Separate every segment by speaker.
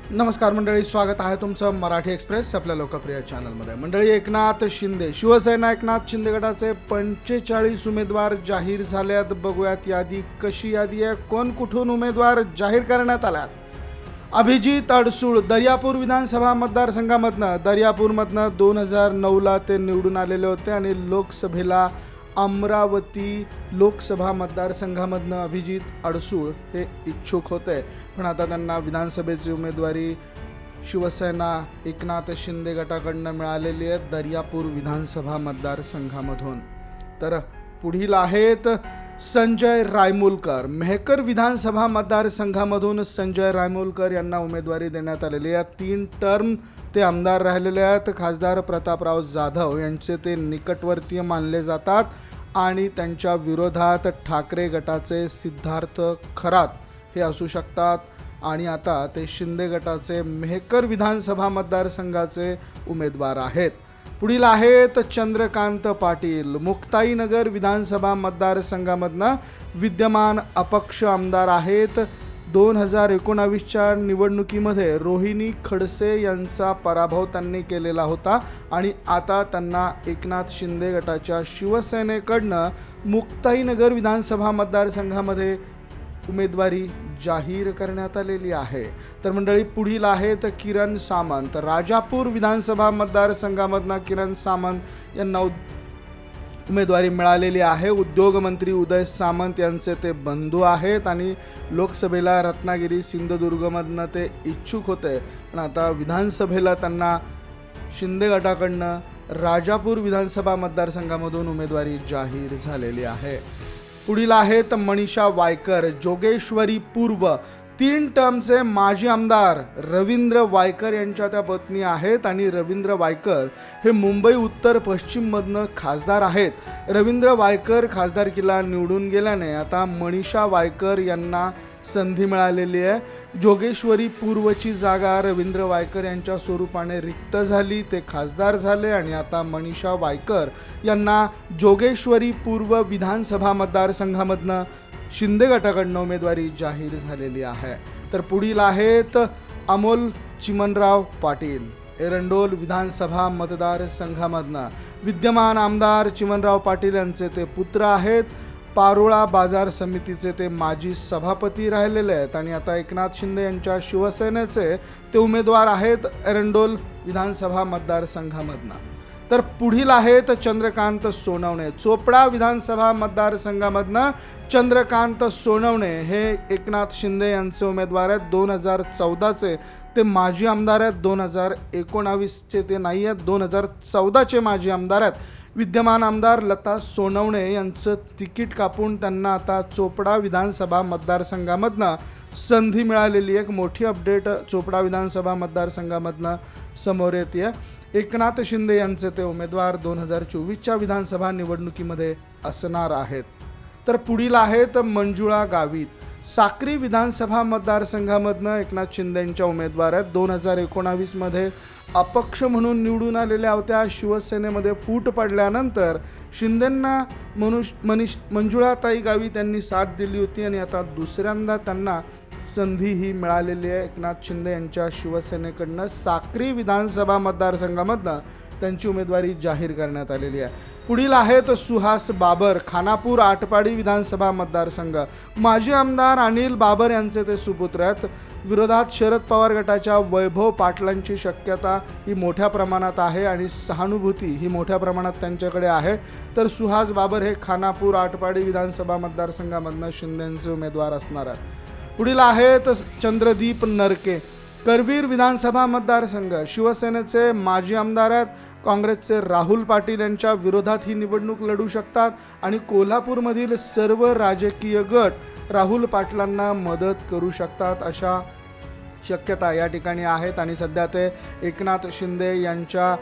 Speaker 1: नमस्कार मंडळी, स्वागत आहे तुमचं मराठी एक्सप्रेस आपल्या लोकप्रिय चॅनलमध्ये. मंडळी, एकनाथ शिंदे शिवसेना एकनाथ शिंदे गटाचे 45 उमेदवार जाहीर झाल्यात. बघूयात यादी कशी यादी आहे, कोण कुठून उमेदवार जाहीर करण्यात आल्यात. अभिजित अडसूळ दर्यापूर विधानसभा मतदारसंघामधनं, दर्यापूरमधनं 2009ला ते निवडून आलेले होते आणि लोकसभेला अमरावती लोकसभा मतदारसंघामधनं अभिजित अडसूळ हे इच्छुक होते. पण आता त्यांना विधानसभेची उमेदवारी शिवसेना एकनाथ शिंदे गटाकडनं मिळालेली आहे दर्यापूर विधानसभा मतदारसंघामधून. तर पुढील आहेत संजय रायमुलकर. मेहकर विधानसभा मतदारसंघामधून संजय रायमुलकर यांना उमेदवारी देण्यात आलेली आहे. 3 टर्म ते आमदार राहिलेले आहेत. खासदार प्रतापराव जाधव यांचे ते निकटवर्तीय मानले जातात आणि त्यांच्या विरोधात ठाकरे गटाचे सिद्धार्थ खरात हे असू शकतात आणि आता ते शिंदे गटाचे मेहकर विधानसभा मतदारसंघाचे उमेदवार आहेत. पुढील आहेत चंद्रकांत पाटील. मुक्ताईनगर विधानसभा मतदारसंघामधनं विद्यमान अपक्ष आमदार आहेत. 2019च्या निवडणुकीमध्ये रोहिणी खडसे यांचा पराभव त्यांनी केलेला होता आणि आता त्यांना एकनाथ शिंदे गटाच्या शिवसेनेकडनं मुक्ताईनगर विधानसभा मतदारसंघामध्ये उमेदवारी जाहीर करण्यात आलेली आहे. तर मंडळी, पुढील आहेत किरण सामंत. राजापूर विधानसभा मतदारसंघामधनं किरण सामंत यांना उमेदवारी मिळालेली आहे. उद्योगमंत्री उदय सामंत यांचे ते बंधू आहेत आणि लोकसभेला रत्नागिरी सिंधुदुर्गमधनं ते इच्छुक होते. पण आता विधानसभेला त्यांना शिंदे गटाकडनं राजापूर विधानसभा मतदारसंघामधून उमेदवारी जाहीर झालेली आहे. पुढील आहेत मनीषा वायकर. जोगेश्वरी पूर्व 3 टर्मचे माजी आमदार रवींद्र वायकर यांच्या त्या पत्नी आहेत आणि रवींद्र वायकर हे मुंबई उत्तर पश्चिममधनं खासदार आहेत. रवींद्र वायकर खासदारकीला निवडून गेल्याने आता मनीषा वायकर यांना संधी मिळालेली आहे. जोगेश्वरी पूर्वची जागा रवींद्र वायकर यांच्या स्वरूपाने रिक्त झाली, ते खासदार झाले आणि आता मनीषा वायकर यांना जोगेश्वरी पूर्व विधानसभा मतदारसंघामधनं शिंदे गटाकडनं उमेदवारी जाहीर झालेली आहे. तर पुढील आहेत अमोल चिमनराव पाटील. एरंडोल विधानसभा मतदारसंघामधनं विद्यमान आमदार चिमनराव पाटील यांचे ते पुत्र आहेत. पारोळा बाजार समितीचे ते माजी सभापती राहिलेले आहेत आणि आता एकनाथ शिंदे यांच्या शिवसेनेचे ते उमेदवार आहेत एरंडोल विधानसभा मतदारसंघामधनं. तर पुढील आहेत चंद्रकांत सोनवणे. चोपडा विधानसभा मतदारसंघामधनं चंद्रकांत सोनवणे हे एकनाथ शिंदे यांचे उमेदवार आहेत. 2014चे ते माजी आमदार आहेत. 2019चे ते नाही आहेत, 2014चे माजी आमदार आहेत. विद्यमान आमदार लता सोनवणे यांचं तिकीट कापून त्यांना आता चोपडा विधानसभा मतदारसंघामधनं संधी मिळालेली. एक मोठी अपडेट चोपडा विधानसभा मतदारसंघामधनं समोर येते. एकनाथ शिंदे यांचे ते उमेदवार 2024च्या विधानसभा निवडणुकीमध्ये असणार आहेत. तर पुढील आहेत मंजुळा गावित. साक्री विधानसभा मतदारसंघामधनं एकनाथ शिंदे यांच्या उमेदवार आहेत. 2019मध्ये अपक्ष म्हणून निवडून आलेल्या होत्या. शिवसेनेमध्ये फूट पडल्यानंतर शिंदेंना मंजुळाताई गावित यांनी साथ दिली होती आणि आता दुसऱ्यांदा त्यांना संधी ही मिळालेली आहे एकनाथ शिंदे यांच्या शिवसेनेकडनं. साक्री विधानसभा मतदारसंघामधनं त्यांची उमेदवारी जाहीर करण्यात आलेली आहे. पुढील आहेत सुहास बाबर. खानापूर आटपाडी विधानसभा मतदारसंघ. माजी आमदार अनिल बाबर यांचे ते सुपुत्र आहेत. विरोधात शरद पवार गटाच्या वैभव पाटलांची शक्यता ही मोठ्या प्रमाणात आहे आणि सहानुभूती ही मोठ्या प्रमाणात त्यांच्याकडे आहे. तर सुहास बाबर हे खानापूर आटपाडी विधानसभा मतदारसंघामधनं शिंदेंचे उमेदवार असणार आहेत. पुढील आहेत चंद्रदीप नरके. करवीर विधानसभा मतदारसंघ. शिवसेनेचे माजी आमदार आहेत. काँग्रेसचे राहुल पाटील यांच्या विरोधात ही निवडणूक लढू शकतात आणि कोल्हापूरमधील सर्व राजकीय गट राहुल पाटलांना मदत करू शकतात अशा शक्यता या ठिकाणी आहेत आणि सध्या ते एकनाथ शिंदे यांच्या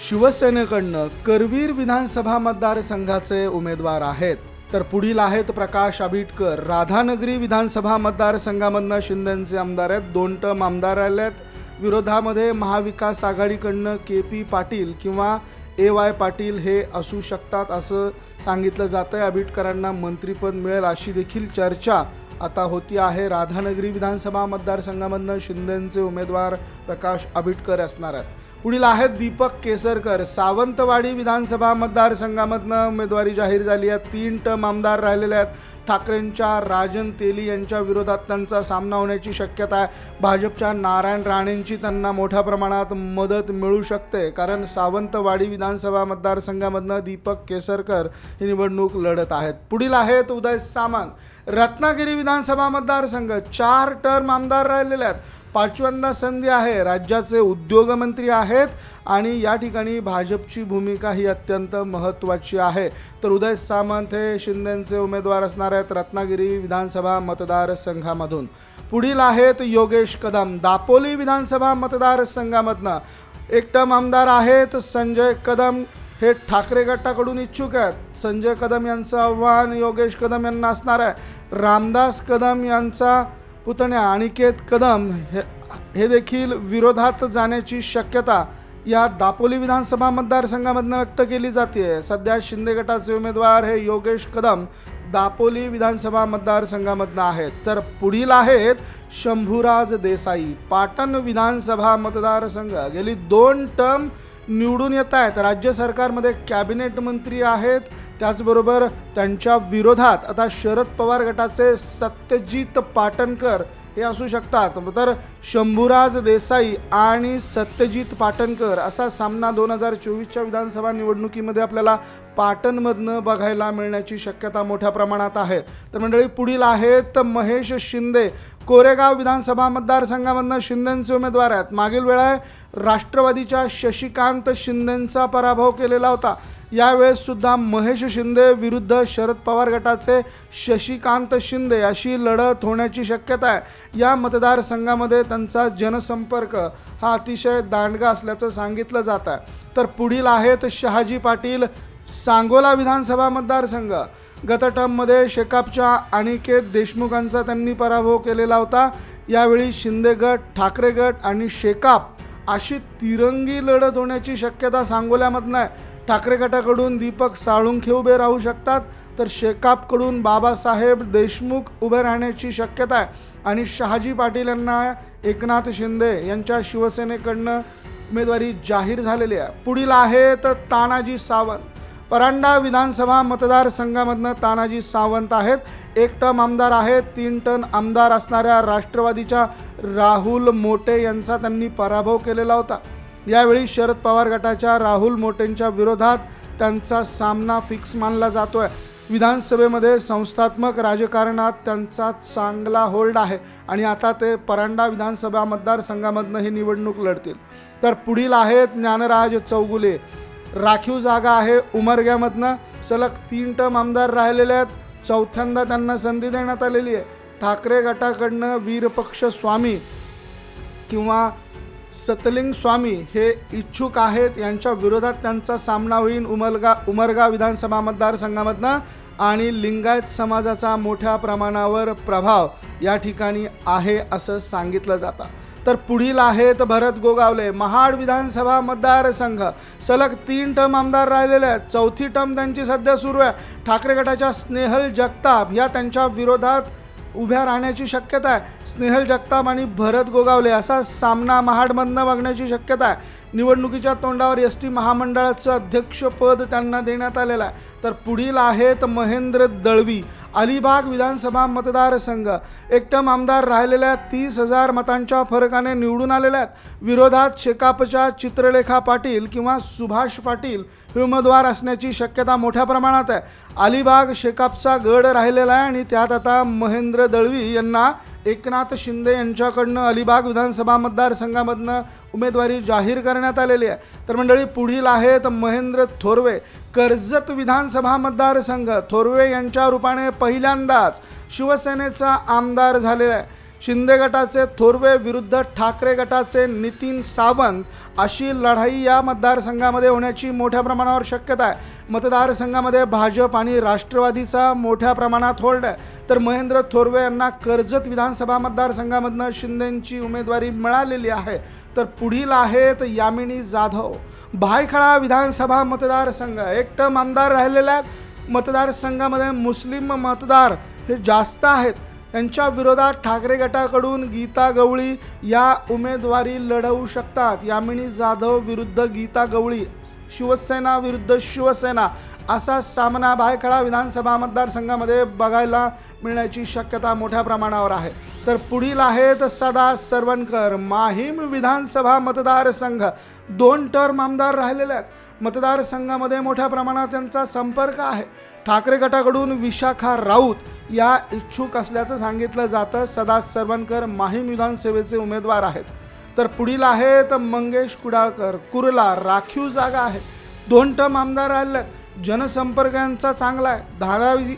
Speaker 1: शिवसेनेकडनं करवीर विधानसभा मतदारसंघाचे उमेदवार आहेत. तर पुढील आहेत प्रकाश आबिटकर. राधानगरी विधानसभा मतदारसंघामधनं शिंदेंचे आमदार आहेत. 2 टर्म आमदार राहिले आहेत. विरोधामध्ये महाविकास आघाडीकडनं KP पाटील किंवा AY पाटील हे असू शकतात असं सांगितलं जातं आहे. आबिटकरांना मंत्रिपद मिळेल अशी देखील चर्चा आता होती आहे राधानगरी विधानसभा मतदारसंघामधनं शिंदेचे उमेदवार प्रकाश आबिटकर असणार आहेत. पुढील आहेत दीपक केसरकर. सावंतवाडी विधानसभा मतदारसंघामधनं उमेदवारी जाहीर झाली आहे. 3 टर्म आमदार राहिलेले आहेत. ठाकरेंच्या राजन तेली यांच्या विरोधात त्यांचा सामना होण्याची शक्यता आहे. भाजपच्या नारायण राणेंची त्यांना मोठ्या प्रमाणात मदत मिळू शकते, कारण सावंतवाडी विधानसभा मतदारसंघामधनं दीपक केसरकर ही निवडणूक लढत आहेत. पुढील आहेत उदय सामंत. रत्नागिरी विधानसभा मतदारसंघ 4 टर्म आमदार राहिलेले आहेत. 5व्यांदा संधी आहे. राज्याचे उद्योगमंत्री आहेत आणि या ठिकाणी भाजपची भूमिका ही अत्यंत महत्त्वाची आहे. तर उदय सामंत हे शिंदेचे उमेदवार असणार आहेत रत्नागिरी विधानसभा मतदारसंघामधून. पुढील आहेत योगेश कदम. दापोली विधानसभा मतदारसंघामधनं 1 टर्म आमदार आहेत. संजय कदम हे ठाकरे गटाकडून इच्छुक आहेत. संजय कदम यांचं आव्हान योगेश कदम यांना असणार आहे. रामदास कदम यांचा पुतण्या अनिकेत कदम हे देखील विरोधात जाण्याची शक्यता या दापोली विधानसभा मतदारसंघामधनं व्यक्त केली जाते. सध्या शिंदे गटाचे उमेदवार हे योगेश कदम दापोली विधानसभा मतदारसंघामधनं आहेत. तर पुढील आहेत शंभूराज देसाई. पाटण विधानसभा मतदारसंघ गेली 2 टर्म निवडून येत आहेत. राज्य सरकारमध्ये कॅबिनेट मंत्री आहेत. त्याचबरोबर त्यांच्या विरोधात आता शरद पवार गटाचे सत्यजित पाटणकर हे असू शकतात. तर शंभूराज देसाई आणि सत्यजित पाटणकर असा सामना 2024च्या विधानसभा निवडणुकीमध्ये आपल्याला पाटणमधनं बघायला मिळण्याची शक्यता मोठ्या प्रमाणात आहे. तर मंडळी, पुढील आहेत महेश शिंदे. कोरेगाव विधानसभा मतदारसंघामधनं शिंदेचे उमेदवार आहेत. मागील वेळा राष्ट्रवादीच्या शशिकांत शिंदेंचा पराभव केलेला होता. यावेळेस सुद्धा महेश शिंदे विरुद्ध शरद पवार गटाचे शशिकांत शिंदे अशी लढत होण्याची शक्यता आहे. या मतदारसंघामध्ये त्यांचा जनसंपर्क हा अतिशय दांडगा असल्याचं सांगितलं जात आहे. तर पुढील आहेत शहाजी पाटील. सांगोला विधानसभा मतदारसंघ गत टर्ममध्ये शेकापच्या अनिकेत देशमुखांचा त्यांनी पराभव केलेला होता. यावेळी शिंदे गट, ठाकरे गट आणि शेकाप अशी तिरंगी लढत होण्याची शक्यता सांगोल्यामधनं आहे. ठाकरे गटाकडून दीपक साळुंखे उभे राहू शकतात, तर शेकापकडून बाबासाहेब देशमुख उभे राहण्याची शक्यता आहे. आणि शहाजी पाटील यांना एकनाथ शिंदे यांच्या शिवसेनेकडनं उमेदवारी जाहीर झालेली आहे. पुढील आहेत तानाजी सावंत. परांडा विधानसभा मतदारसंघामधनं तानाजी सावंत आहेत. 1 टर्म आमदार आहेत. 3 टर्म आमदार असणाऱ्या राष्ट्रवादीच्या राहुल मोटे यांचा त्यांनी पराभव केलेला होता. यावेळी शरद पवार गटाच्या राहुल मोटेंच्या विरोधात त्यांचा सामना फिक्स मानला जातोय. विधानसभेमध्ये संस्थात्मक राजकारणात त्यांचा चांगला होल्ड आहे आणि आता ते परांडा विधानसभा मतदारसंघामधनं ही निवडणूक लढतील. तर पुढील आहेत ज्ञानराज चौगुले. राखीव जागा आहे उमरग्यामधनं. सलग 3 टर्म आमदार राहिलेले आहेत. 4थ्यांदा त्यांना संधी देण्यात आलेली आहे. ठाकरे गटाकडनं वीरपक्ष स्वामी किंवा सतलिंग स्वामी हे इच्छुक आहेत. यांच्या विरोधात त्यांचा सामना होईल उमरगा विधानसभा मतदारसंघामधनं. आणि लिंगायत समाजाचा मोठ्या प्रमाणावर प्रभाव या ठिकाणी आहे असं सांगितलं जातं. तर पुढील आहेत भरत गोगावले. महाड विधानसभा मतदारसंघ सलग 3 टर्म आमदार राहिलेले आहेत. 4थी टर्म त्यांची सध्या सुरू आहे. ठाकरे गटाच्या स्नेहल जगताप या त्यांच्या विरोधात उभ्या राहण्याची शक्यता आहे. स्नेहल जगताप आणि भरत गोगावले असा सामना महाडमधनं बघण्याची शक्यता आहे. निवडणुकीच्या तोंडावर एस टी महामंडळाचं अध्यक्षपद त्यांना देण्यात आलेलं आहे. तर पुढील आहेत महेंद्र दळवी. अलिबाग विधानसभा मतदारसंघ 1 टर्म आमदार राहिलेल्या 30,000 मतांच्या फरकाने निवडून आलेल्या आहेत. विरोधात शेकापच्या चित्रलेखा पाटील किंवा सुभाष पाटील हे उमेदवार असण्याची शक्यता मोठ्या प्रमाणात आहे. अलिबाग शेकापचा गड राहिलेला आहे आणि त्यात आता महेंद्र दळवी यांना एकनाथ शिंदे यांच्याकडनं अलिबाग विधानसभा मतदारसंघामधनं उमेदवारी जाहीर करण्यात आलेली आहे. तर मंडळी, पुढील आहेत महेंद्र थोरवे. कर्जत विधानसभा मतदारसंघ थोरवे यांच्या रूपाने पहिल्यांदाच शिवसेनेचा आमदार झालेला आहे. शिंदे गटाचे थोरवे विरुद्ध ठाकरे गटाचे नितीन सावंत अशी लढाई या मतदारसंघामध्ये होण्याची मोठ्या प्रमाणावर शक्यता आहे. मतदारसंघामध्ये भाजप आणि राष्ट्रवादीचा मोठ्या प्रमाणात होल्ड आहे. तर महेंद्र थोरवे यांना कर्जत विधानसभा मतदारसंघामधनं शिंदेंची उमेदवारी मिळालेली आहे. तर पुढील आहेत यामिनी जाधव. भायखळा विधानसभा मतदारसंघ 1 टर्म आमदार राहिलेले आहेत. मतदारसंघामध्ये मुस्लिम मतदार हे जास्त आहेत. यांच्या विरोधात ठाकरे गटाकडून गीता गवळी या उमेदवारी लढवू शकतात। यामिनी जाधव विरुद्ध गीता गवळी, शिवसेना विरुद्ध शिवसेना असा सामना भायखळा विधानसभा मतदारसंघामध्ये बघायला मिळण्याची शक्यता मोठ्या प्रमाणावर आहे। तर पुढील आहेत सदा सरवणकर, माहीम विधानसभा मतदारसंघ, 2 टर्म आमदार राहिलेले आहेत। मतदारसंघामध्ये मोठ्या प्रमाणात त्यांचा संपर्क आहे। ठाकरे गटाकडून विशाखा राऊत या इच्छुक असल्याचं सांगितलं जातं। सदा सरवणकर माहीम विधानसभेचे उमेदवार आहेत। तर पुढील आहेत मंगेश कुडाळकर, कुर्ला राखीव जागा आहे, 2 टर्म आमदार राहिले आहेत। जनसंपर्क यांचा चांगला आहे।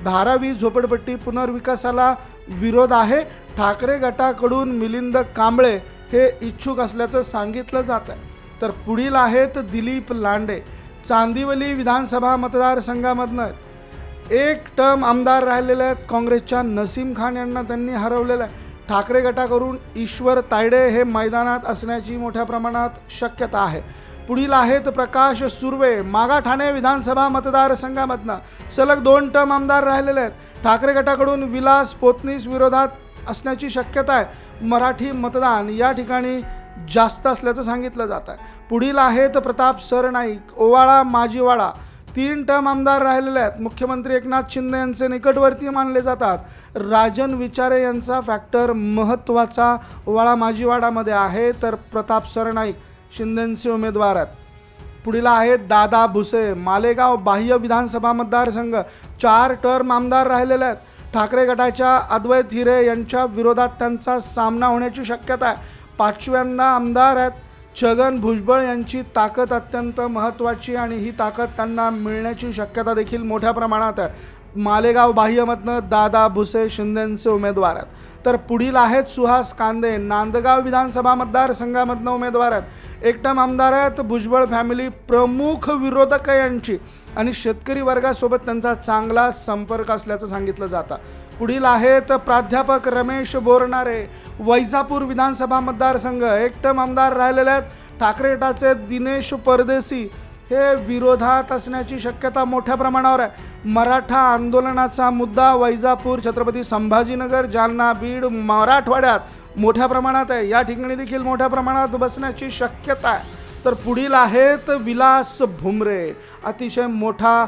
Speaker 1: धारावी झोपडपट्टी पुनर्विकासाला विरोध आहे। ठाकरे गटाकडून मिलिंद कांबळे हे इच्छुक असल्याचं सांगितलं जात आहे। तर पुढील आहेत दिलीप लांडे, चांदिवली विधानसभा मतदारसंघामधनं 1 टर्म आमदार राहिलेले आहेत। काँग्रेसच्या नसीम खान यांना त्यांनी हरवलेलं आहे। ठाकरे गटाकडून ईश्वर तायडे हे मैदानात असण्याची मोठ्या प्रमाणात शक्यता आहे। पुढील आहेत प्रकाश सुर्वे, मागाठाणे विधानसभा मतदारसंघामधनं सलग 2 टर्म आमदार राहिलेले आहेत। ठाकरे गटाकडून विलास पोतनीस विरोधात असण्याची शक्यता आहे। मराठी मतदान या ठिकाणी जास्त असल्याचं सांगितलं जात आहे। पुढील आहेत प्रताप सरनाईक, ओवाळा माजीवाडा, 3 टर्म आमदार राहिलेले आहेत। मुख्यमंत्री एकनाथ शिंदे यांचे निकटवर्ती मानले जातात। राजन विचारे यांचा फॅक्टर महत्त्वाचा ओवाळा माजीवाडामध्ये आहे। तर प्रताप सरनाईक शिंदेंचे उमेदवार आहेत। पुढील आहेत दादा भुसे, मालेगाव बाह्य विधानसभा मतदारसंघ, 4 टर्म आमदार राहिलेले आहेत। ठाकरे गटाच्या अद्वैत हिरे यांच्या विरोधात त्यांचा सामना होण्याची शक्यता आहे। 5व्यांदा आमदार आहेत। छगन भुजबळ यांची ताकद अत्यंत महत्त्वाची आणि ही ताकद त्यांना मिळण्याची शक्यता देखील मोठ्या प्रमाणात आहे। मालेगाव बाह्यमधनं दादा भुसे शिंदेंचे उमेदवार आहेत। तर पुढील आहेत सुहास कांदे, नांदगाव विधानसभा मतदारसंघामधनं उमेदवार आहेत। 1 टर्म आमदार आहेत। भुजबळ फॅमिली प्रमुख विरोधक यांची आणि शेतकरी वर्गासोबत त्यांचा चांगला संपर्क असल्याचं सांगितलं जातं। पुढील आहेत प्राध्यापक रमेश बोरनारे, वैजापूर विधानसभा मतदारसंघ, 1 टर्म आमदार राहिलेले आहेत। ठाकरे गटाचे दिनेश परदेशी हे विरोधात असण्याची शक्यता मोठ्या प्रमाणावर आहे। मराठा आंदोलनाचा मुद्दा वैजापूर, छत्रपती संभाजीनगर, जालना, बीड, मराठवाड्यात मोठ्या प्रमाणात आहे। या ठिकाणी देखील मोठ्या प्रमाणात बसण्याची शक्यता आहे। तर पुढील आहेत विलास भुमरे, अतिशय मोठा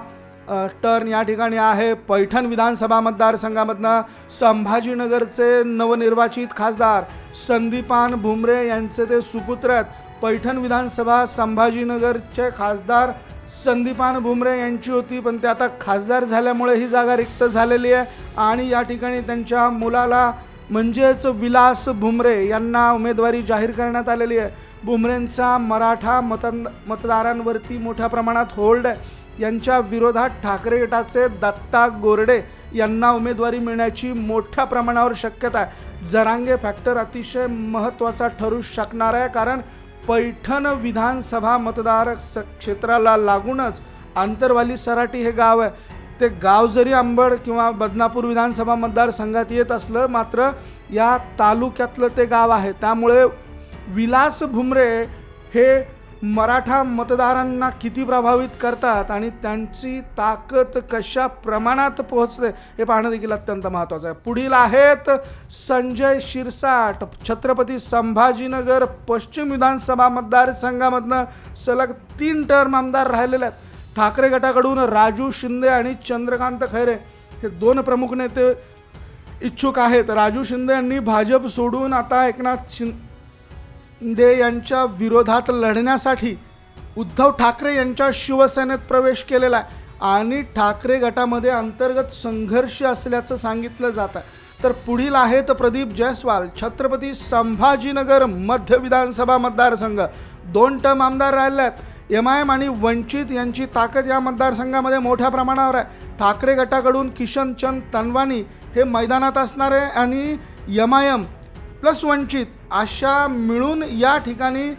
Speaker 1: टर्न या ठिकाणी आहे। पैठण विधानसभा मतदारसंघामधनं संभाजीनगरचे नवनिर्वाचित खासदार संदीपान भुमरे यांचे ते सुपुत्र आहेत। पैठण विधानसभा संभाजीनगरचे खासदार संदीपान भुमरे यांची होती, पण ते आता खासदार झाल्यामुळे ही जागा रिक्त झालेली आहे आणि या ठिकाणी त्यांच्या मुलाला म्हणजेच विलास भुमरे यांना उमेदवारी जाहीर करण्यात आलेली आहे। भुमरेंचा मराठा मतदारांवरती मोठ्या प्रमाणात होल्ड आहे। यांच्या विरोधात ठाकरे गटाचे दत्ता गोरडे यांना उमेदवारी मिळण्याची मोठ्या प्रमाणावर शक्यता आहे। जरांगे फॅक्टर अतिशय महत्त्वाचा ठरू शकणार आहे, कारण पैठण विधानसभा मतदार क्षेत्राला लागूनच आंतरवाली सराटी हे गाव आहे। ते गाव जरी अंबड किंवा बदनापूर विधानसभा मतदारसंघात येत असलं, मात्र या तालुक्यातलं ते गाव आहे। त्यामुळे विलास भुमरे हे मराठा मतदारांना किती प्रभावित करतात आणि त्यांची ताकद कशा प्रमाणात पोहोचते हे पाहणं देखील अत्यंत महत्त्वाचं आहे। पुढील आहेत संजय शिरसाट, छत्रपती संभाजीनगर पश्चिम विधानसभा मतदारसंघामधनं सलग 3 टर्म आमदार राहिलेले आहेत। ठाकरे गटाकडून राजू शिंदे आणि चंद्रकांत खैरे हे 2 प्रमुख नेते इच्छुक आहेत। राजू शिंदे यांनी भाजप सोडून आता एकनाथ शिंदे यांच्या विरोधात लढण्यासाठी उद्धव ठाकरे यांच्या शिवसेनेत प्रवेश केलेला आहे आणि ठाकरे गटामध्ये अंतर्गत संघर्ष असल्याचं सांगितलं जातं। तर पुढील आहेत प्रदीप जयस्वाल, छत्रपती संभाजीनगर मध्य विधानसभा मतदारसंघ, 2 टर्म आमदार राहिले आहेत। MIM आणि वंचित यांची ताकद या मतदारसंघामध्ये मोठ्या प्रमाणावर आहे। ठाकरे गटाकडून किशनचंद तनवानी हे मैदानात असणार आहे आणि MIM प्लस वंचित अशा मिळून या ठिकाणी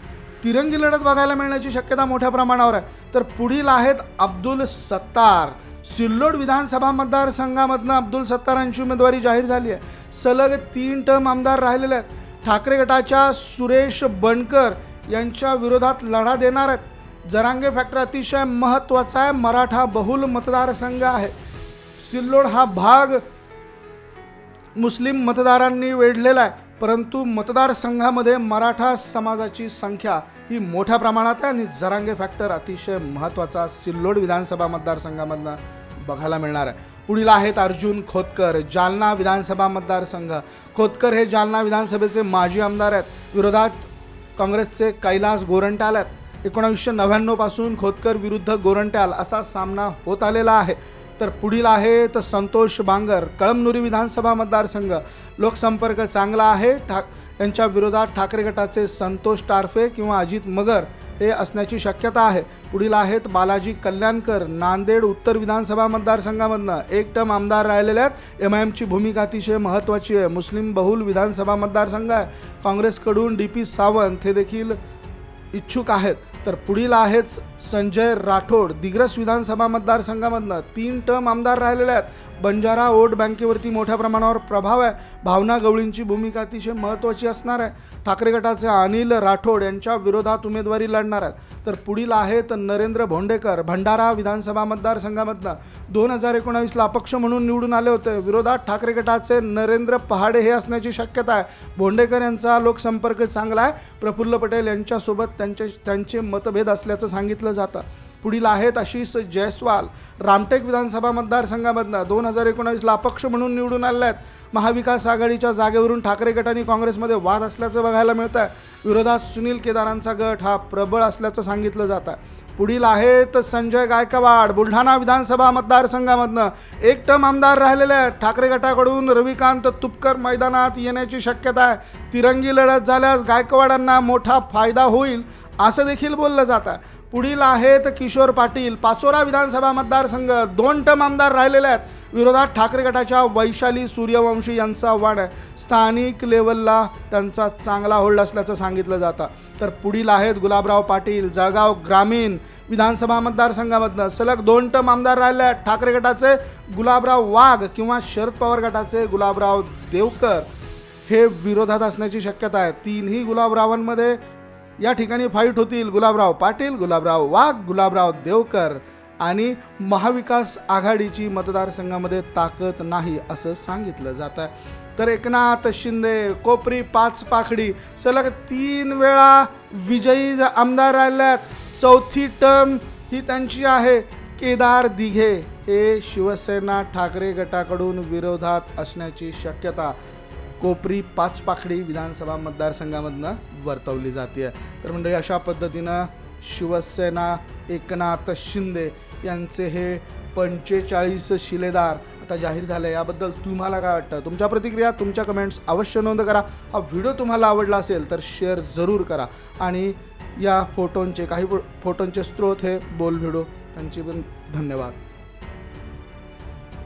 Speaker 1: तिरंगी लढत बघायला मिळण्याची शक्यता मोठ्या प्रमाणावर आहे। तर पुढील आहेत अब्दुल सत्तार, सिल्लोड विधानसभा मतदारसंघामधनं अब्दुल सत्तारांची उमेदवारी जाहीर झाली आहे। सलग 3 टर्म आमदार राहिलेले आहेत। ठाकरे गटाच्या सुरेश बनकर यांच्या विरोधात लढा देणार आहेत। जरांगे फॅक्टर अतिशय महत्त्वाचा आहे। मराठा बहुल मतदारसंघ आहे। सिल्लोड हा भाग मुस्लिम मतदारांनी वेढलेला आहे, परंतु मतदारसंघामध्ये मराठा समाजाची संख्या ही मोठ्या प्रमाणात आहे आणि जरांगे फॅक्टर अतिशय महत्त्वाचा सिल्लोड विधानसभा मतदारसंघामधनं बघायला मिळणार आहे. पुढील आहेत अर्जुन खोतकर, जालना विधानसभा मतदारसंघ. खोतकर हे जालना विधानसभेचे माजी आमदार आहेत. विरोधात काँग्रेसचे कैलास गोरंट्याल आहेत. 1999 पासून खोतकर विरुद्ध गोरंट्याल असा सामना होत आलेला आहे. तर पुढील आहेत संतोष बांगर, कळमनुरी विधानसभा मतदारसंघ. लोकसंपर्क चांगला आहे. यांच्या विरोधात ठाकरे गटाचे संतोष टारफे किंवा अजित मगर हे असण्याची शक्यता आहे. पुढील आहेत बालाजी कल्याणकर, नांदेड उत्तर विधानसभा मतदारसंघामधनं एक टर्म आमदार राहिलेले आहेत. MIMची भूमिका अतिशय महत्त्वाची आहे. मुस्लिम बहुल विधानसभा मतदारसंघ आहे. काँग्रेसकडून DP सावंत हे देखील इच्छुक आहेत. तर पुढील आहेत संजय राठोड, दिग्रस विधानसभा मतदारसंघामधनं 3 टर्म आमदार राहिलेले आहेत. बंजारा वोट बँकेवरती मोठ्या प्रमाणावर प्रभाव आहे. भावना गवळींची भूमिका अतिशय महत्त्वाची असणार आहे. ठाकरे गटाचे अनिल राठोड यांच्या विरोधात उमेदवारी लढणार आहेत. तर पुढील आहेत नरेंद्र भोंडेकर, भंडारा विधानसभा मतदारसंघामधनं 2019ला अपक्ष म्हणून निवडून आले होते. विरोधात ठाकरे गटाचे नरेंद्र पहाडे हे असण्याची शक्यता आहे. भोंडेकर यांचा लोकसंपर्क चांगला आहे. प्रफुल्ल पटेल यांच्यासोबत त्यांचे मतभेद असल्याचं सांगितलं जातं. पुढील आहेत आशिष जयस्वाल, रामटेक विधानसभा मतदारसंघामधनं 2019ला अपक्ष म्हणून निवडून आले आहेत. महाविकास आघाडीच्या जागेवरून ठाकरे गटाने काँग्रेसमध्ये वाद असल्याचं बघायला मिळतं आहे. विरोधात सुनील केदारांचा गट हा प्रबळ असल्याचं सांगितलं जातं. पुढील आहेत संजय गायकवाड, बुलढाणा विधानसभा मतदारसंघामधनं एक टर्म आमदार राहिलेले आहेत. ठाकरे गटाकडून रविकांत तुपकर मैदानात येण्याची शक्यता आहे. तिरंगी लढत झाल्यास गायकवाडांना मोठा फायदा होईल असं देखील बोललं जातं आहे. पुढील आहेत किशोर पाटील, पाचोरा विधानसभा मतदारसंघ 2 टर्म आमदार राहिलेले आहेत. विरोधात ठाकरे गटाच्या वैशाली सूर्यवंशी यांचा वाढ आहे. स्थानिक लेवलला त्यांचा चांगला होल्ड असल्याचं सांगितलं जातं. तर पुढील आहेत गुलाबराव पाटील, जळगाव ग्रामीण विधानसभा मतदारसंघामधनं सलग 2 टर्म आमदार राहिले आहेत. ठाकरे गटाचे गुलाबराव वाघ किंवा शरद पवार गटाचे गुलाबराव देवकर हे विरोधात असण्याची शक्यता आहे. 3ही गुलाबरावांमध्ये या ठिकाणी फाईट होतील. गुलाबराव पाटील, गुलाबराव वाघ, गुलाबराव देवकर. आणि महाविकास आघाडीची मतदारसंघामध्ये ताकद नाही असं सांगितलं जातं. तर एकनाथ शिंदे, कोपरी पाचपाखडी सलग 3 वेळा विजयी आमदार राहिल्यात. 4थी टर्म ही त्यांची आहे. केदार दिघे हे शिवसेना ठाकरे गटाकडून विरोधात असण्याची शक्यता कोपरी पाचपाखडी विधानसभा मतदारसंघामधनं वर्तवली जाते. तर मंडळी अशा पद्धतीनं शिवसेना एकनाथ शिंदे यांचे हे 45 शिलेदार आता जाहीर झाले. याबद्दल तुम्हाला काय वाटतं? तुमच्या प्रतिक्रिया, तुमच्या कमेंट्स अवश्य नोंद करा. हा व्हिडिओ तुम्हाला आवडला असेल तर शेअर जरूर करा. आणि या काही फोटोंचे स्रोत हे बोल व्हिडिओ, त्यांचे पण धन्यवाद.